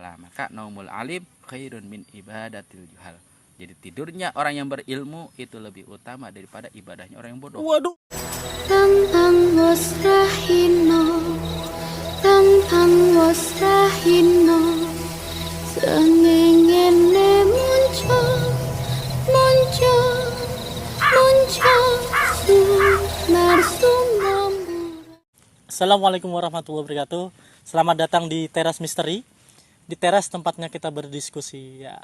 Maka naumul alim khairun min ibadatil juhal. Jadi tidurnya orang yang berilmu itu lebih utama daripada ibadahnya orang yang bodoh. Waduh. Tampang wos rahino, tampang wos rahino, sengengene muncul, muncul, muncul, sumber. Assalamualaikum warahmatullahi wabarakatuh. Selamat datang di Teras Misteri. Di teras tempatnya kita berdiskusi ya.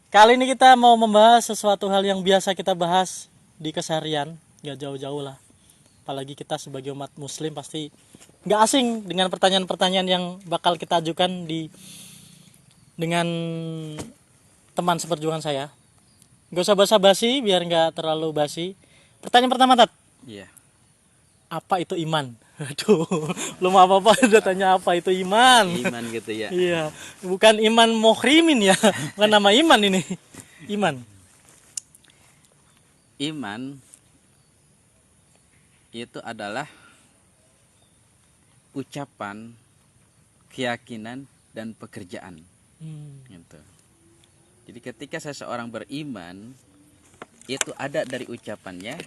Kali ini kita mau membahas sesuatu hal yang biasa kita bahas di keseharian, gak jauh-jauh lah. Apalagi kita sebagai umat muslim pasti gak asing dengan pertanyaan-pertanyaan yang bakal kita ajukan dengan teman seperjuangan saya. Gak usah basa-basi biar gak terlalu basi. Pertanyaan pertama, Tat. Iya. Apa itu iman? Aduh, belum apa-apa udah tanya apa itu iman. Iman gitu ya. Iya, bukan iman muhrimin ya, bukan nama iman ini. Iman. Iman itu adalah ucapan, keyakinan dan pekerjaan. Gitu. Jadi ketika seseorang beriman, itu ada dari ucapannya,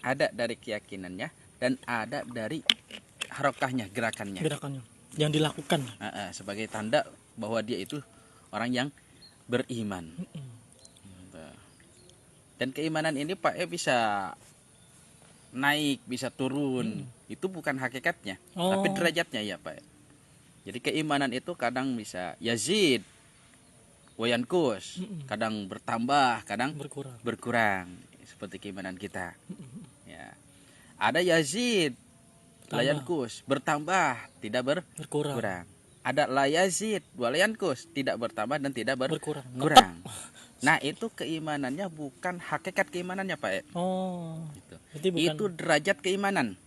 ada dari keyakinannya, dan ada dari harokahnya, gerakannya. Gerakannya yang dilakukan. Sebagai tanda bahwa dia itu orang yang beriman. Gitu. Dan keimanan ini Pak bisa naik, bisa turun. Itu bukan hakikatnya, tapi derajatnya ya Pak. Jadi keimanan itu kadang bisa yazid, wayankus, kadang bertambah, kadang berkurang. Seperti keimanan kita. Ya. Ada yazid, layankus, bertambah, tidak berkurang. Ada layazid, walayankus, tidak bertambah dan tidak berkurang. Nah, itu keimanannya bukan hakikat keimanannya, Pak. Gitu. Itu derajat keimanan.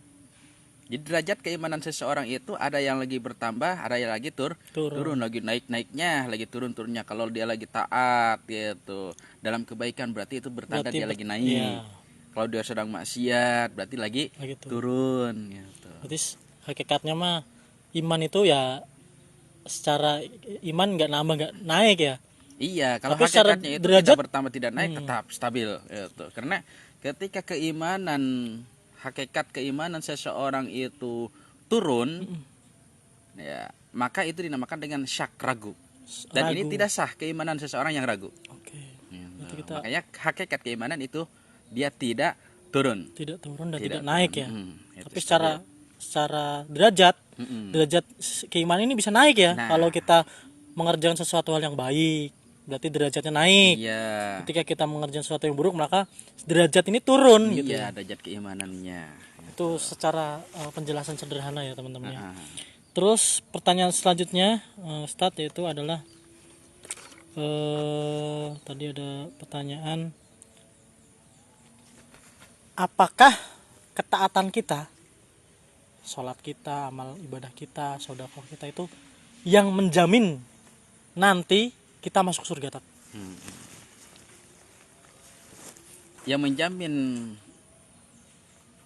Jadi derajat keimanan seseorang itu ada yang lagi bertambah, ada yang lagi turun, lagi naik-naiknya, lagi turun-turunnya. Kalau dia lagi taat gitu, dalam kebaikan berarti itu bertanda dia lagi naik. Iya. Kalau dia sedang maksiat berarti lagi turun gitu. Berarti hakikatnya mah iman itu ya secara iman nggak nambah nggak naik ya. Iya, kalau tapi hakikatnya itu derajat, tidak bertambah tidak naik, tetap stabil gitu. Karena ketika keimanan, hakikat keimanan seseorang itu turun, ya, maka itu dinamakan dengan syak, ragu. Dan ini tidak sah keimanan seseorang yang ragu. Gitu. Makanya hakikat keimanan itu dia tidak turun dan tidak naik ya. Tapi secara derajat keimanan ini bisa naik ya. Kalau kita mengerjakan sesuatu hal yang baik, berarti derajatnya naik. Iya. Ketika kita mengerjakan sesuatu yang buruk, maka derajat ini turun gitu. Iya, derajat keimanannya. Itu secara penjelasan sederhana ya teman-teman. Terus pertanyaan selanjutnya Ustadz, yaitu adalah tadi ada pertanyaan, apakah ketaatan kita, sholat kita, amal ibadah kita, sedekah kita itu yang menjamin nanti kita masuk surga, Tat? Yang menjamin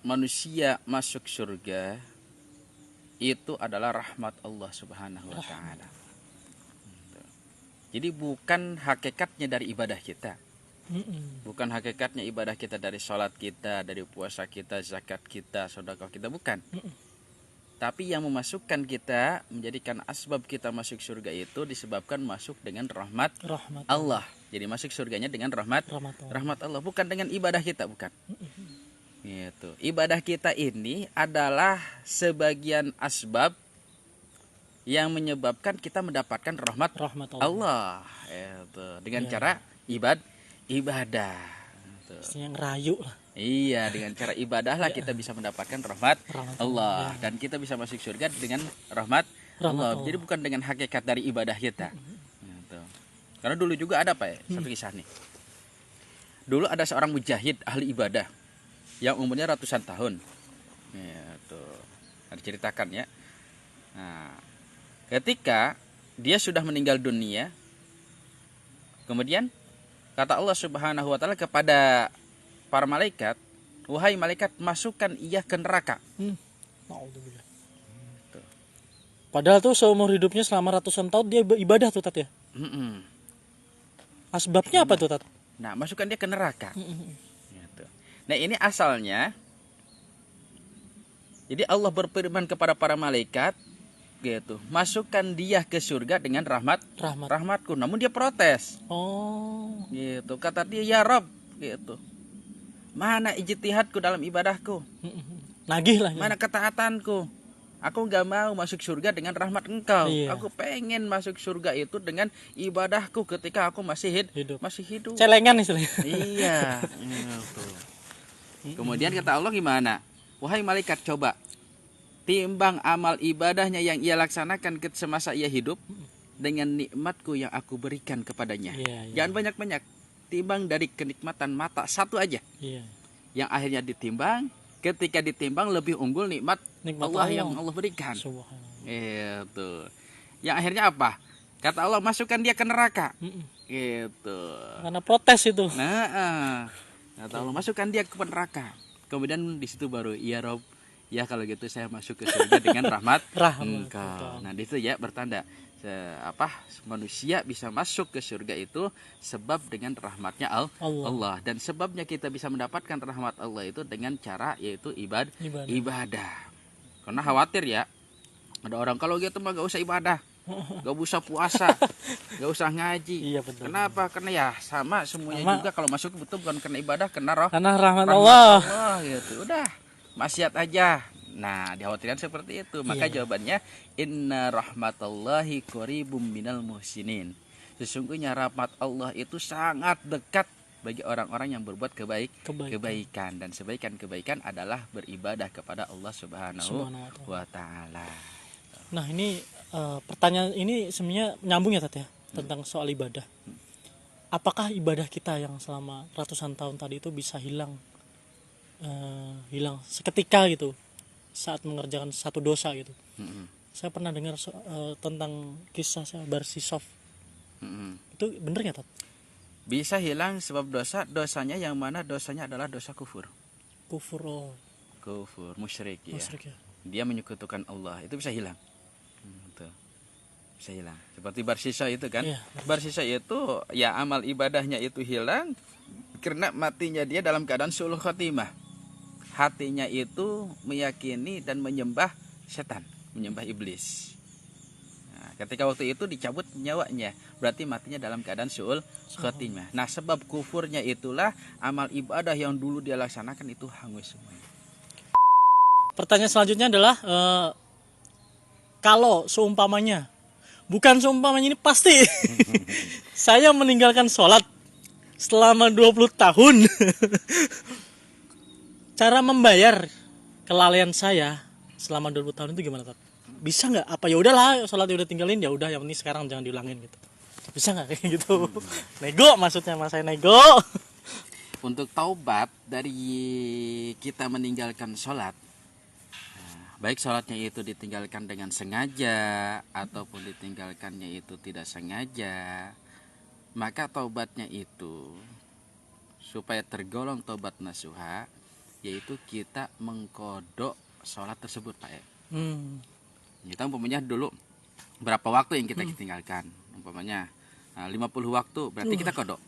manusia masuk surga itu adalah rahmat Allah Subhanahu wa Ta'ala. Jadi bukan hakikatnya dari ibadah kita. Bukan hakikatnya ibadah kita dari sholat kita, dari puasa kita, zakat kita, sedekah kita, bukan. Tapi yang memasukkan kita, menjadikan asbab kita masuk surga itu disebabkan masuk dengan rahmat Allah. Jadi masuk surganya dengan rahmat Allah, bukan dengan ibadah kita, bukan. Gitu. Ibadah kita ini adalah sebagian asbab yang menyebabkan kita mendapatkan rahmat Allah. Gitu. Dengan cara ibadah. Yang rayu lah. Iya, dengan cara ibadah lah kita bisa mendapatkan rahmat Allah. Dan kita bisa masuk surga dengan rahmat Allah. Jadi bukan dengan hakikat dari ibadah kita. Gitu. Karena dulu juga ada Pak, satu kisah nih. Dulu ada seorang mujahid ahli ibadah yang umurnya ratusan tahun. Gitu. Ada ceritakan ya. Nah, ketika dia sudah meninggal dunia, kemudian kata Allah Subhanahu wa Ta'ala kepada para malaikat, wahai malaikat, masukkan ia ke neraka. Padahal tuh seumur hidupnya selama ratusan tahun dia ibadah tuh Tat ya. Mm-mm. Asbabnya apa tuh Tat? Nah, masukkan dia ke neraka. Gitu. Nah, ini asalnya. Jadi Allah berfirman kepada para malaikat, gitu, masukkan dia ke surga dengan rahmatku. Namun dia protes. Oh. Gitu. Kata dia, ya Rob, gitu. Mana ijtihadku dalam ibadahku? Nagih lah. Mana ketaatanku? Aku gak mau masuk surga dengan rahmat engkau. Iya. Aku pengen masuk surga itu dengan ibadahku ketika aku masih Hidup. hidup. Celengan istilahnya. Iya. Gitu. Kemudian kata Allah gimana? Wahai malaikat, coba timbang amal ibadahnya yang ia laksanakan semasa ia hidup dengan nikmatku yang aku berikan kepadanya. Iya. Jangan banyak-banyak. Timbang dari kenikmatan mata satu aja. Iya. Yang akhirnya ditimbang, ketika ditimbang lebih unggul nikmat Allah yang Allah berikan. Subhanallah. Itu. Yang akhirnya apa? Kata Allah, masukkan dia ke neraka. Gitu. Karena protes itu. Nah, kata Allah, masukkan dia ke neraka. Kemudian di situ baru, ya Rob, ya kalau gitu saya masuk ke surga dengan rahmat engkau. Nah, di situ ya bertanda manusia bisa masuk ke surga itu sebab dengan rahmatnya Allah. Dan sebabnya kita bisa mendapatkan rahmat Allah itu dengan cara yaitu ibadah. Karena khawatir ya, ada orang kalau gitu mah gak usah ibadah, gak usah puasa, gak usah ngaji. Iya, betul. Kenapa? Karena ya sama semuanya juga kalau masuk betul bukan karena ibadah, karena rahmat Allah. Gitu. Udah, maksiat aja. Nah, dikhawatirkan seperti itu. Maka jawabannya, inna rahmatallahi qaribum minal muhsinin. Sesungguhnya rahmat Allah itu sangat dekat bagi orang-orang yang berbuat kebaikan. Dan kebaikan adalah beribadah kepada Allah Subhanahu wa Ta'ala. Nah, ini pertanyaan ini sebenarnya nyambung ya Tat ya, tentang soal ibadah. Apakah ibadah kita yang selama ratusan tahun tadi itu bisa hilang seketika gitu saat mengerjakan satu dosa gitu? Saya pernah dengar tentang kisah Barsisov. Itu bener nggak Tat? Bisa hilang sebab dosanya yang mana dosanya adalah dosa kufur, musyrik ya. Dia menyekutukan Allah, itu bisa hilang. Bisa hilang. Seperti Barsisa itu kan. Barsisa itu ya amal ibadahnya itu hilang karena matinya dia dalam keadaan su'ul khotimah. Hatinya itu meyakini dan menyembah setan, menyembah iblis. Ketika waktu itu dicabut nyawanya, berarti matinya dalam keadaan su'ul khotimah. Nah, sebab kufurnya itulah amal ibadah yang dulu dia laksanakan itu hangus semuanya. Pertanyaan selanjutnya adalah kalau seumpamanya, bukan seumpamanya ini pasti saya meninggalkan sholat selama 20 tahun. Cara membayar kelalaian saya selama 20 tahun itu gimana Tat? Bisa nggak? Apa ya udahlah sholat udah tinggalin, ya udah yang penting sekarang jangan diulangin gitu. Bisa nggak kayak gitu? Nego maksudnya, mas saya nego. Untuk taubat dari kita meninggalkan sholat, baik sholatnya itu ditinggalkan dengan sengaja ataupun ditinggalkannya itu tidak sengaja, maka taubatnya itu supaya tergolong taubat nasuha, yaitu kita mengkodok sholat tersebut Pak. Kita umpamanya dulu berapa waktu yang kita tinggalkan, umpamanya 50 waktu, berarti kita kodok.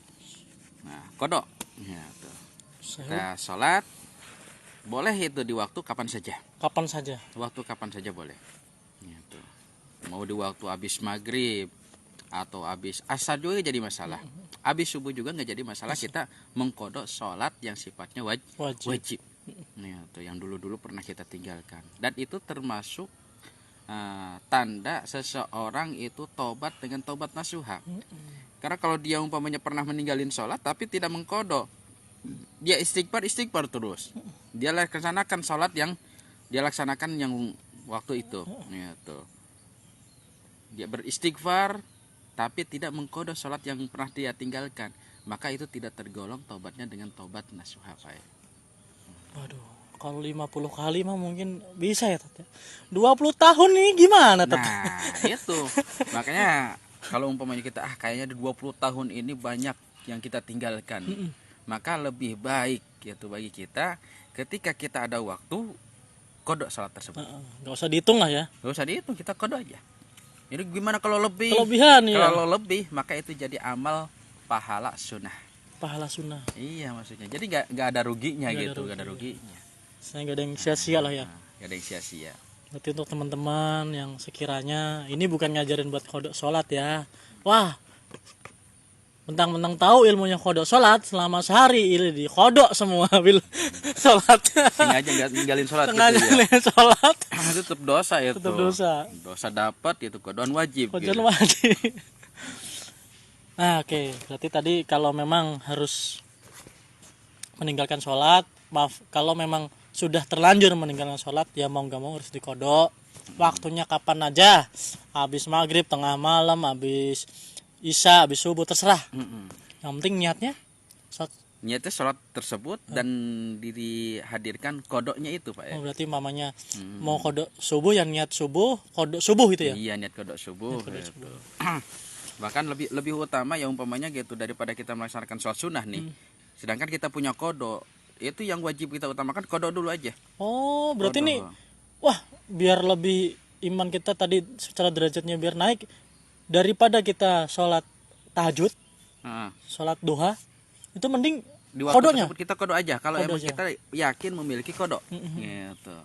Nah, kodok ya, tuh. Kita sholat boleh itu di waktu kapan saja. Waktu kapan saja boleh ya, tuh. Mau di waktu habis maghrib atau habis asar juga jadi masalah, habis subuh juga nggak jadi masalah. Kita mengkodok sholat yang sifatnya wajib. Ya, tuh, yang dulu pernah kita tinggalkan, dan itu termasuk tanda seseorang itu tobat dengan tobat nasuha. Karena kalau dia umpamanya pernah meninggalin sholat tapi tidak mengkodok, dia istighfar terus, dia laksanakan sholat yang dia laksanakan yang waktu itu, ya, tuh. Dia beristighfar tapi tidak mengkodok sholat yang pernah dia tinggalkan, maka itu tidak tergolong tobatnya dengan tobat nasuha Pak. Waduh, kalau 50 kali mah mungkin bisa ya Tat. 20 tahun nih gimana Tat? Nah, itu. Makanya kalau umpamanya kita kayaknya di 20 tahun ini banyak yang kita tinggalkan. Maka lebih baik yaitu bagi kita ketika kita ada waktu, kodok salat tersebut. Nggak usah dihitung lah ya. Gak usah dihitung, kita kodok aja. Jadi gimana kalau lebih? Kelebihan ya. Kalau lebih maka itu jadi amal pahala sunnah. Pahala sunnah. Iya maksudnya. Jadi nggak ada ruginya Nggak ada gitu, nggak ada rugi, ruginya. Saya nggak ada yang sia-sia lah ya. Nggak ada yang sia-sia. Berarti untuk teman-teman yang sekiranya ini bukan ngajarin buat kodok sholat ya. Wah, mentang-mentang tahu ilmunya kodok sholat selama sehari ini di kodok semua bil sholatnya. Sengaja nggak ninggalin sholat gitu Sengaja ya. lihat sholat. Itu tetap dosa itu. Tetap dosa. Dosa dapat itu kodokan wajib. Kodok Gitu. wajib. Nah, oke. Berarti tadi kalau memang harus meninggalkan sholat, maaf, kalau memang sudah terlanjur meninggalkan sholat, ya mau nggak mau harus dikodok. Waktunya kapan aja, habis maghrib, tengah malam, habis isya, habis subuh, terserah. Yang penting niatnya sholat. Niatnya sholat tersebut dan dihadirkan kodoknya itu Pak ya. Oh, berarti mamanya mau kodok subuh, yang niat subuh, kodok subuh itu ya? Iya niat kodok subuh. Kodok Gitu. subuh. Bahkan lebih utama ya umpamanya gitu daripada kita melaksanakan sholat sunnah nih. Sedangkan kita punya kodok, itu yang wajib kita utamakan kodok dulu aja. Oh, berarti Kodok. nih, wah, biar lebih iman kita tadi secara derajatnya biar naik, daripada kita sholat tahajud, Nah, sholat duha, itu mending di waktu kodoknya. tersebut kita kodok aja. Kalau Kodok emang aja. kita yakin memiliki kodok, gitu.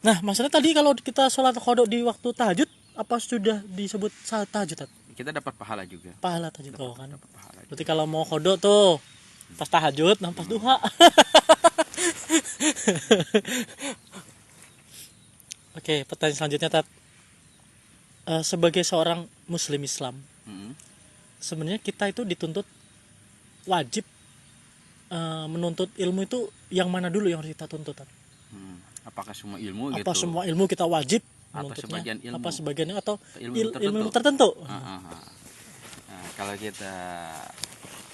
Nah, masalah tadi kalau kita sholat kodok di waktu tahajud, apa sudah disebut salat tahajud? Tat? Kita dapat pahala juga. Pahala tahajud oh, kan. Dapat pahala. Berarti kalau mau kodok tuh pas tahajud, nah pas duha. Oke, pertanyaan selanjutnya Tat. Sebagai seorang muslim Islam, sebenarnya kita itu dituntut wajib menuntut ilmu itu yang mana dulu yang harus kita tuntut? Tat? Apakah semua ilmu Apa gitu? semua ilmu kita wajib Atau menuntutnya? sebagian ilmu? Apa sebagiannya atau Ilmu ilmu tertentu? Nah, kalau kita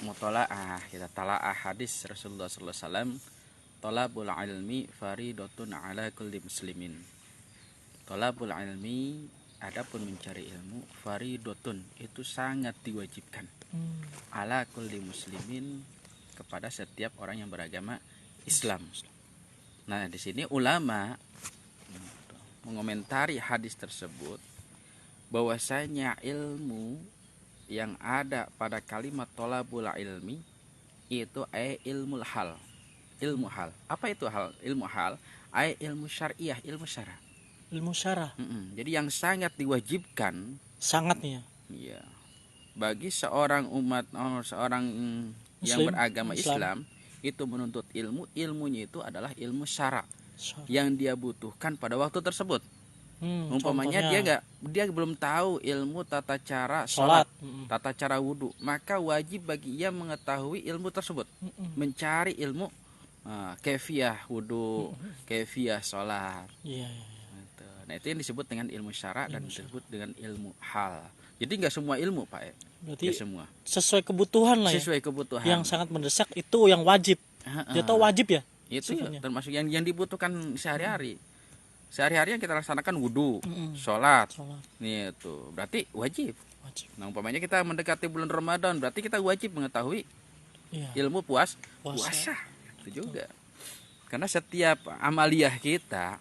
mutolaah, kita talaah hadis Rasulullah SAW, tolabul ilmi faridatun ala kulli muslimin. Tolabul ilmi, adapun mencari ilmu, faridatun, itu sangat diwajibkan. Ala kulli muslimin, kepada setiap orang yang beragama Islam. Nah, di sini ulama mengomentari hadis tersebut bahwasanya ilmu yang ada pada kalimat tolabul ilmi itu ilmul hal. Ilmu hal. Apa itu hal? Ilmu hal ilmu syariah, ilmu syara. Ilmu syarah Jadi yang sangat diwajibkan sangat nih ya. ya bagi seorang umat seorang yang Muslim, beragama Islam itu menuntut ilmunya itu adalah ilmu syara Syarah. yang dia butuhkan pada waktu tersebut. Umpamanya Contohnya, dia belum tahu ilmu tata cara sholat. sholat, tata cara wudhu, maka wajib bagi ia mengetahui ilmu tersebut, mencari ilmu kefiah wudhu, kefiah sholat. Iya, iya. Gitu. Nah itu yang disebut dengan ilmu syara dan disebut dengan ilmu hal. Jadi nggak semua ilmu Pak ya, Berarti nggak semua. sesuai kebutuhan lah ya. Sesuai kebutuhan. Yang sangat mendesak itu yang wajib. Dia tahu wajib ya. Itu sifatnya. termasuk yang dibutuhkan sehari-hari. Sehari-hari yang kita laksanakan wudhu, sholat. Sholat Nih itu berarti wajib. wajib. Nah umpamanya kita mendekati bulan Ramadan, berarti kita wajib mengetahui Iya. ilmu puasa. Itu juga. Karena setiap amaliyah kita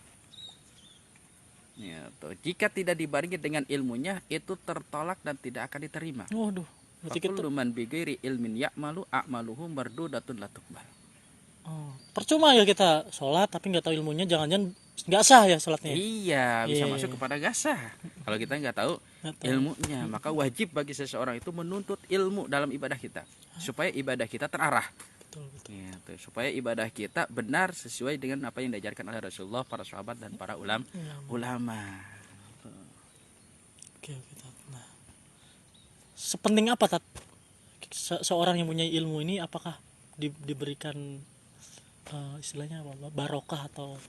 jika tidak dibarengi dengan ilmunya itu tertolak dan tidak akan diterima. Waduh. Berarti kita Fakullu man bighairi ilmin ya'malu a'maluhu mardudatun la tuqbal. percuma ya kita sholat tapi nggak tahu ilmunya, jangan-jangan nggak sah ya sholatnya. Iya, bisa Iya, masuk iya. kepada gasah. Kalau kita nggak tahu Nggak tahu. ilmunya, maka wajib bagi seseorang itu menuntut ilmu dalam ibadah kita supaya ibadah kita terarah. Betul, betul. Gitu, supaya ibadah kita benar sesuai dengan apa yang diajarkan oleh Rasulullah, para sahabat dan para ulama. Oke, Tat. Nah, sepenting apa Tat? Seorang yang punya ilmu ini apakah diberikan istilahnya apa? Barokah atau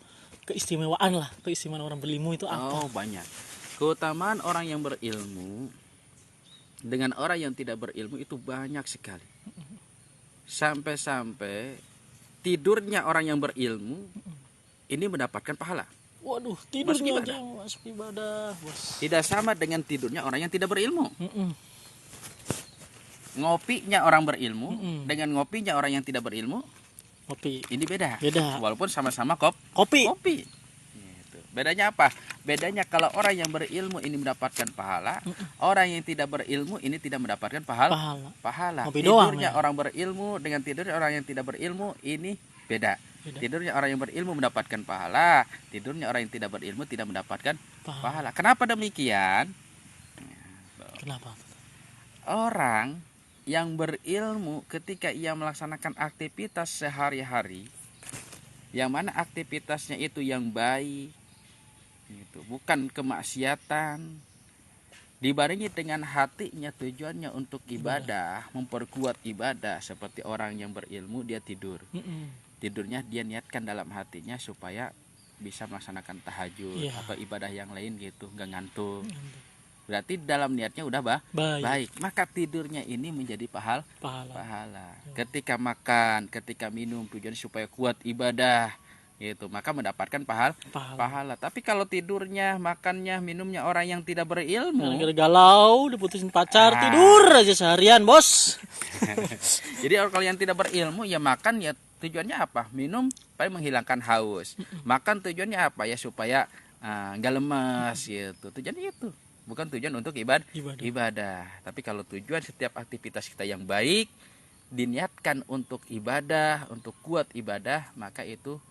keistimewaan lah, keistimewaan orang berilmu itu apa? Oh, banyak. Keutamaan orang yang berilmu dengan orang yang tidak berilmu itu banyak sekali. Sampai-sampai tidurnya orang yang berilmu ini mendapatkan pahala. Waduh, Masuk tidurnya ibadah. aja masuk ibadah, bos. Tidak sama dengan tidurnya orang yang tidak berilmu. Ngopinya orang berilmu dengan ngopinya orang yang tidak berilmu Kopi. Ini beda. Beda. Walaupun sama-sama Kopi. kopi. Gitu. Bedanya apa? Bedanya kalau orang yang berilmu ini mendapatkan pahala, orang yang tidak berilmu ini tidak mendapatkan pahala. Kopi doang, Tidurnya ya. orang berilmu dengan tidurnya orang yang tidak berilmu ini beda. Tidurnya orang yang berilmu mendapatkan pahala, tidurnya orang yang tidak berilmu tidak mendapatkan pahala. Kenapa demikian? Kenapa? Orang yang berilmu ketika ia melaksanakan aktivitas sehari-hari, yang mana aktivitasnya itu yang baik, itu bukan kemaksiatan, dibarengi dengan hatinya tujuannya untuk ibadah, memperkuat ibadah. Seperti orang yang berilmu dia tidur, tidurnya dia niatkan dalam hatinya supaya bisa melaksanakan tahajud atau ibadah yang lain gitu, nggak ngantuk. Berarti dalam niatnya udah baik. Maka tidurnya ini menjadi pahala. Ketika makan, ketika minum tujuan supaya kuat ibadah gitu, maka mendapatkan pahala. Tapi kalau tidurnya, makannya, minumnya orang yang tidak berilmu, galau, diputusin pacar, tidur aja seharian, Bos. Jadi kalau yang tidak berilmu ya makan ya tujuannya apa? Minum supaya menghilangkan haus. Makan tujuannya apa? Ya supaya nggak lemas gitu. Tujuannya itu. Bukan tujuan untuk ibadah. Tapi kalau tujuan setiap aktivitas kita yang baik diniatkan untuk ibadah, untuk kuat ibadah, maka itu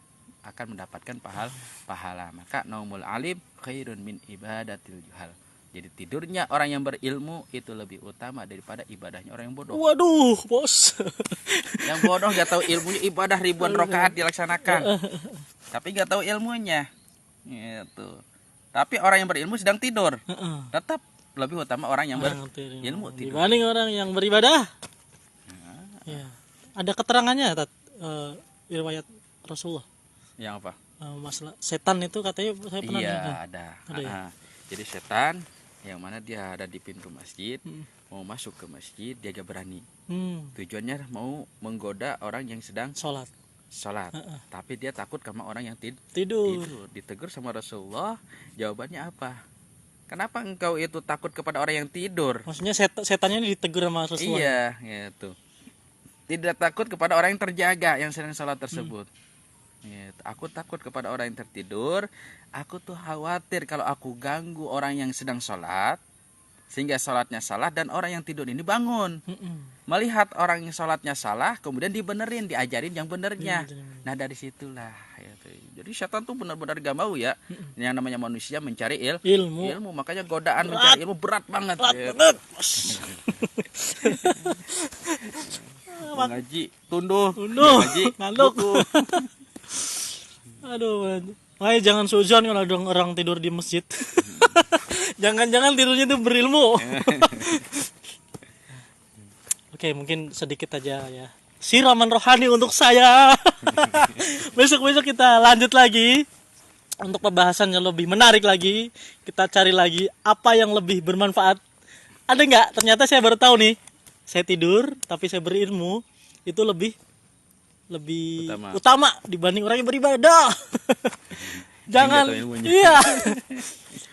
akan mendapatkan pahala. Maka naumul alim khairun min ibadatil juhal. Jadi tidurnya orang yang berilmu itu lebih utama daripada ibadahnya orang yang bodoh. Waduh, Bos. Yang bodoh gak tahu ilmunya, ibadah ribuan rakaat dilaksanakan, tapi gak tahu ilmunya. Gitu. Tapi orang yang berilmu sedang tidur, tetap lebih utama orang yang berilmu tidur dibanding orang yang beribadah. Ya. Ada keterangannya, riwayat Rasulullah. Yang apa? Masalah setan itu katanya saya pernah dengar. Ada. Ya? Jadi setan yang mana dia ada di pintu masjid, mau masuk ke masjid dia gak berani. Tujuannya mau menggoda orang yang sedang sholat. Tapi dia takut sama orang yang tidur. Ditegur sama Rasulullah, jawabannya apa? Kenapa engkau itu takut kepada orang yang tidur? Maksudnya setannya ditegur sama Rasulullah. Iya, gitu. Tidak takut kepada orang yang terjaga yang sedang sholat tersebut. Gitu. Aku takut kepada orang yang tertidur. Aku tuh khawatir kalau aku ganggu orang yang sedang sholat, sehingga sholatnya salah dan orang yang tidur ini bangun. Melihat orang yang sholatnya salah, kemudian dibenerin, diajarin yang benernya. Nah dari situlah. Gitu. Jadi setan tuh benar-benar gak mau ya. Yang namanya manusia mencari ilmu. Makanya godaan mencari ilmu berat banget. Mengaji, tunduh. Mengaji, ngantuk. Aduh, makanya jangan suzon kalau ada orang tidur di masjid. Jangan-jangan tidurnya itu berilmu. Oke, mungkin sedikit aja ya siraman rohani untuk saya. Besok-besok kita lanjut lagi untuk pembahasan yang lebih menarik lagi. Kita cari lagi apa yang lebih bermanfaat. Ada nggak? Ternyata saya baru tahu nih. Saya tidur tapi saya berilmu itu lebih utama dibanding orang yang beribadah. Jangan. Iya.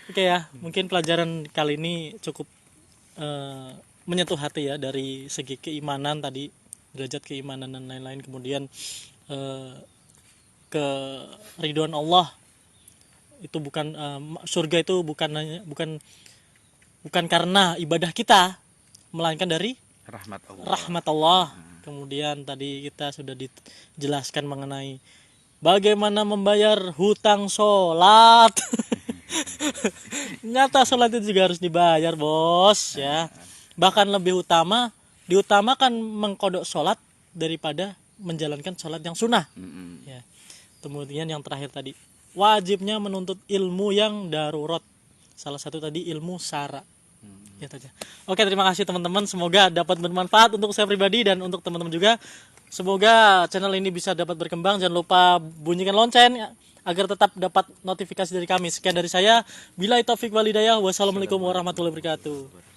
Oke ya, mungkin pelajaran kali ini cukup menyentuh hati ya, dari segi keimanan tadi, derajat keimanan dan lain-lain, kemudian ke ridwan Allah itu bukan surga itu bukan karena ibadah kita, melainkan dari rahmat Allah. Kemudian tadi kita sudah dijelaskan mengenai bagaimana membayar hutang sholat. Nyata sholat itu juga harus dibayar, Bos, ya. Bahkan lebih diutamakan mengkodok sholat daripada menjalankan sholat yang sunnah. Ya. Kemudian yang terakhir tadi, wajibnya menuntut ilmu yang darurat. Salah satu tadi ilmu syara. Ya saja. Oke, terima kasih teman-teman. Semoga dapat bermanfaat untuk saya pribadi dan untuk teman-teman juga. Semoga channel ini bisa dapat berkembang. Jangan lupa bunyikan lonceng agar tetap dapat notifikasi dari kami. Sekian dari saya. Billahi taufik wal hidayah. Wassalamualaikum warahmatullahi wabarakatuh.